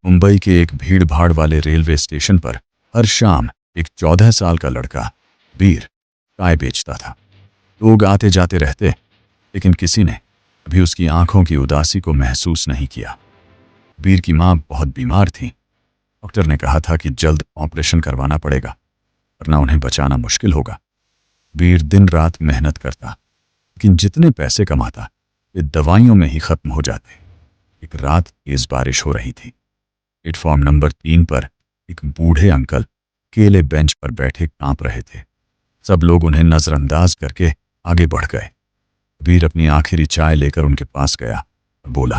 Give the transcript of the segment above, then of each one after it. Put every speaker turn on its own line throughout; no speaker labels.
मुंबई के एक भीड़ भाड़ वाले रेलवे स्टेशन पर हर शाम एक 14 साल का लड़का वीर चाय बेचता था। लोग आते जाते रहते, लेकिन किसी ने अभी उसकी आंखों की उदासी को महसूस नहीं किया। वीर की मां बहुत बीमार थी। डॉक्टर ने कहा था कि जल्द ऑपरेशन करवाना पड़ेगा, वरना उन्हें बचाना मुश्किल होगा। वीर दिन रात मेहनत करता, लेकिन जितने पैसे कमाता वे दवाइयों में ही खत्म हो जाते। एक रात तेज बारिश हो रही थी। प्लेटफॉर्म नंबर 3 पर एक बूढ़े अंकल अकेले बेंच पर बैठे कांप रहे थे। सब लोग उन्हें नजरअंदाज करके आगे बढ़ गए। वीर अपनी आखिरी चाय लेकर उनके पास गया और बोला,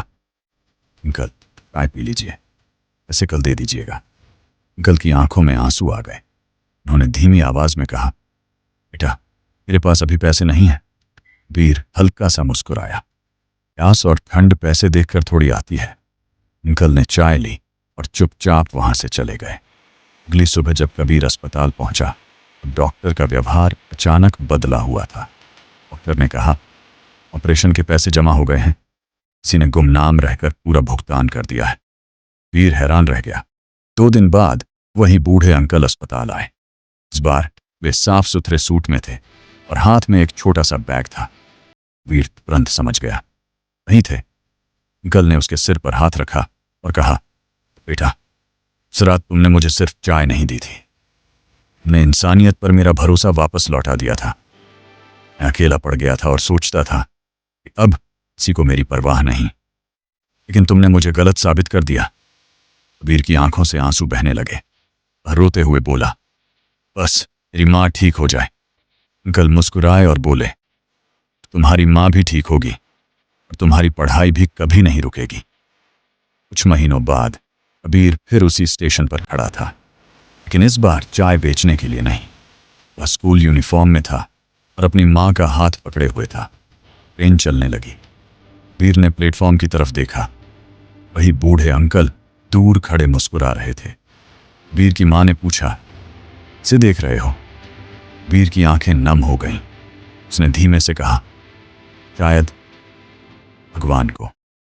अंकल चाय पी लीजिए, ऐसे कल दे दीजिएगा। अंकल की आंखों में आंसू आ गए। उन्होंने धीमी आवाज में कहा, बेटा मेरे पास अभी पैसे नहीं हैं। वीर हल्का सा मुस्कुराया। प्यास और ठंड पैसे देखकर थोड़ी आती है। अंकल ने चाय ली और चुपचाप वहां से चले गए। अगली सुबह जब कबीर अस्पताल पहुंचा तो डॉक्टर का व्यवहार अचानक बदला हुआ था। डॉक्टर ने कहा, ऑपरेशन के पैसे जमा हो गए हैं। किसी ने गुमनाम रहकर पूरा भुगतान कर दिया है। वीर हैरान रह गया। 2 दिन बाद वही बूढ़े अंकल अस्पताल आए। इस बार वे साफ सुथरे सूट में थे और हाथ में एक छोटा सा बैग था। वीर तुरंत समझ गया, वही थे। अंकल ने उसके सिर पर हाथ रखा और कहा, बेटा इस रात तुमने मुझे सिर्फ चाय नहीं दी थी, तुमने इंसानियत पर मेरा भरोसा वापस लौटा दिया था। मैं अकेला पड़ गया था और सोचता था कि अब किसी को मेरी परवाह नहीं, लेकिन तुमने मुझे गलत साबित कर दिया। कबीर की आंखों से आंसू बहने लगे। वह रोते हुए बोला, बस मेरी माँ ठीक हो जाए। अंकल मुस्कुराए और बोले, तुम्हारी माँ भी ठीक होगी और तुम्हारी पढ़ाई भी कभी नहीं रुकेगी। कुछ महीनों बाद कबीर फिर उसी स्टेशन पर खड़ा था, लेकिन इस बार चाय बेचने के लिए नहीं। वह स्कूल यूनिफॉर्म में था और अपनी माँ का हाथ पकड़े हुए था। ट्रेन चलने लगी। कबीर ने प्लेटफॉर्म की तरफ देखा। वही बूढ़े अंकल दूर खड़े मुस्कुरा रहे थे। कबीर की माँ ने पूछा, इसे देख रहे हो? कबीर की आंखें नम हो गईं। उसने धीमे से कहा, शायद भगवान को।